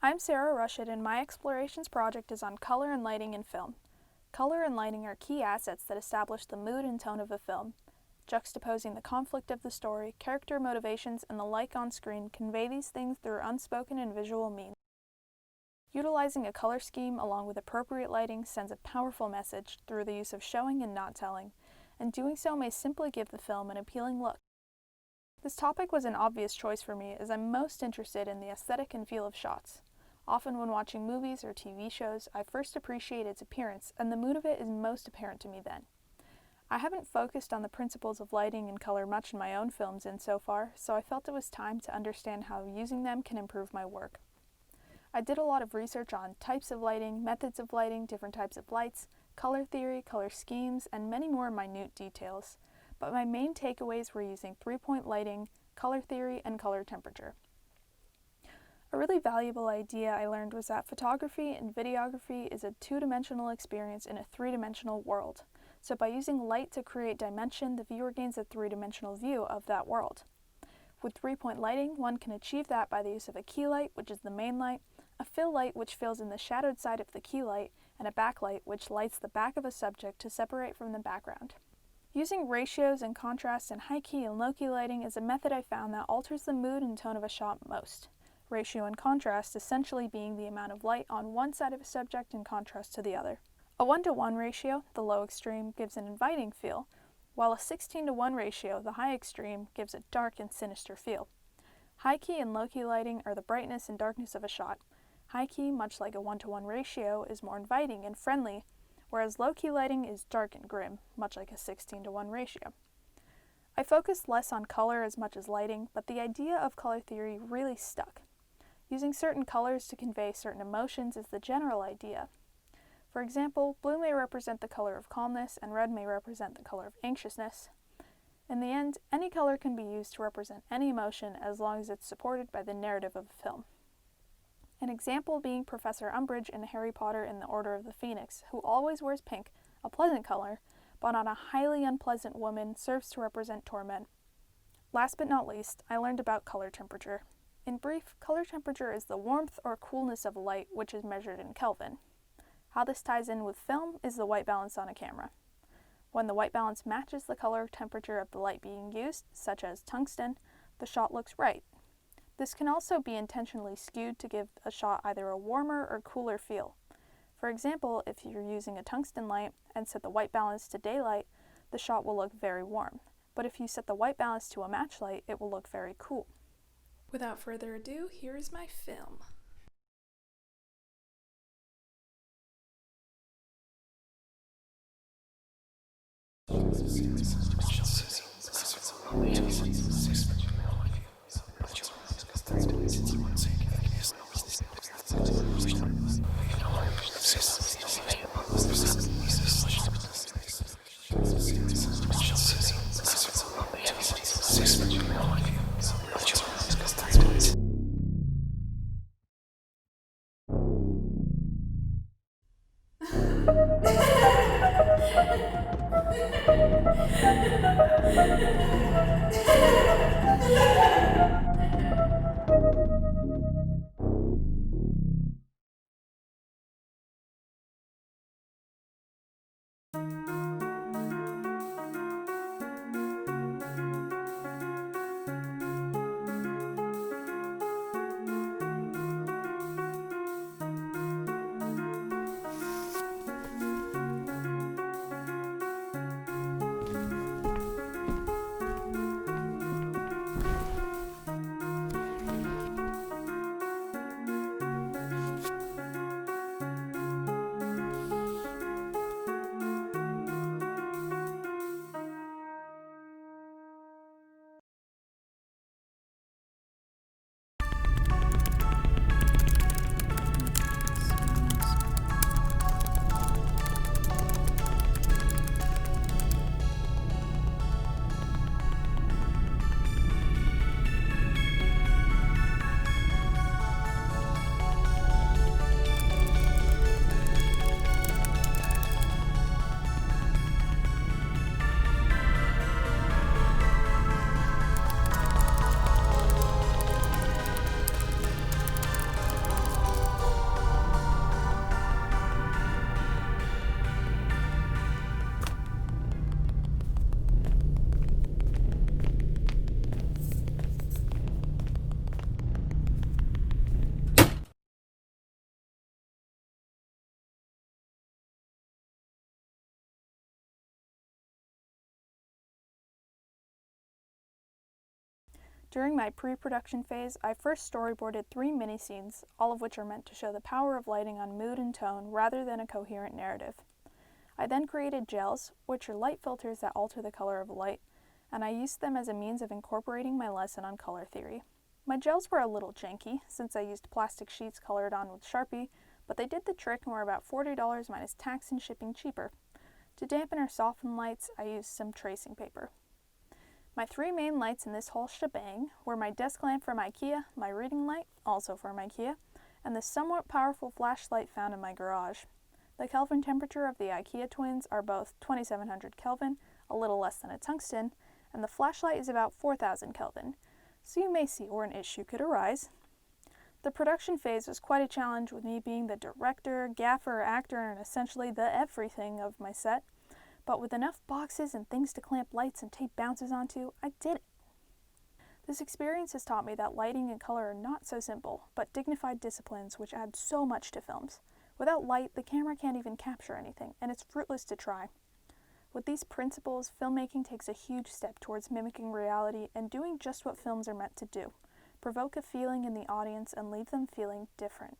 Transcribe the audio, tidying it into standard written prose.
I'm SarahR, and my explorations project is on color and lighting in film. Color and lighting are key assets that establish the mood and tone of a film. Juxtaposing the conflict of the story, character motivations, and the like on screen convey these things through unspoken and visual means. Utilizing a color scheme along with appropriate lighting sends a powerful message through the use of showing and not telling, and doing so may simply give the film an appealing look. This topic was an obvious choice for me as I'm most interested in the aesthetic and feel of shots. Often when watching movies or TV shows, I first appreciate its appearance, and the mood of it is most apparent to me then. I haven't focused on the principles of lighting and color much in my own films insofar, so I felt it was time to understand how using them can improve my work. I did a lot of research on types of lighting, methods of lighting, different types of lights, color theory, color schemes, and many more minute details. But my main takeaways were using 3-point lighting, color theory, and color temperature. A really valuable idea I learned was that photography and videography is a two-dimensional experience in a three-dimensional world. So by using light to create dimension, the viewer gains a three-dimensional view of that world. With 3-point lighting, one can achieve that by the use of a key light, which is the main light, a fill light which fills in the shadowed side of the key light, and a backlight which lights the back of a subject to separate from the background. Using ratios and contrast and high key and low key lighting is a method I found that alters the mood and tone of a shot most. Ratio and contrast essentially being the amount of light on one side of a subject in contrast to the other. A 1:1 ratio, the low extreme, gives an inviting feel, while a 16:1 ratio, the high extreme, gives a dark and sinister feel. High key and low key lighting are the brightness and darkness of a shot. High key, much like a 1:1 ratio, is more inviting and friendly, whereas low key lighting is dark and grim, much like a 16:1 ratio. I focused less on color as much as lighting, but the idea of color theory really stuck. Using certain colors to convey certain emotions is the general idea. For example, blue may represent the color of calmness and red may represent the color of anxiousness. In the end, any color can be used to represent any emotion as long as it's supported by the narrative of a film. An example being Professor Umbridge in Harry Potter and the Order of the Phoenix, who always wears pink, a pleasant color, but on a highly unpleasant woman serves to represent torment. Last but not least, I learned about color temperature. In brief, color temperature is the warmth or coolness of a light, which is measured in Kelvin. How this ties in with film is the white balance on a camera. When the white balance matches the color temperature of the light being used, such as tungsten, the shot looks right. This can also be intentionally skewed to give a shot either a warmer or cooler feel. For example, if you're using a tungsten light and set the white balance to daylight, the shot will look very warm. But if you set the white balance to a match light, it will look very cool. Without further ado, here is my film. During my pre-production phase, I first storyboarded 3 mini-scenes, all of which are meant to show the power of lighting on mood and tone rather than a coherent narrative. I then created gels, which are light filters that alter the color of light, and I used them as a means of incorporating my lesson on color theory. My gels were a little janky, since I used plastic sheets colored on with Sharpie, but they did the trick and were about $40 minus tax and shipping cheaper. To dampen or soften lights, I used some tracing paper. My 3 main lights in this whole shebang were my desk lamp from IKEA, my reading light, also from IKEA, and the somewhat powerful flashlight found in my garage. The Kelvin temperature of the IKEA twins are both 2700 Kelvin, a little less than a tungsten, and the flashlight is about 4000 Kelvin, so you may see where an issue could arise. The production phase was quite a challenge, with me being the director, gaffer, actor, and essentially the everything of my set. But with enough boxes and things to clamp lights and tape bounces onto, I did it. This experience has taught me that lighting and color are not so simple, but dignified disciplines which add so much to films. Without light, the camera can't even capture anything, and it's fruitless to try. With these principles, filmmaking takes a huge step towards mimicking reality and doing just what films are meant to do: provoke a feeling in the audience and leave them feeling different.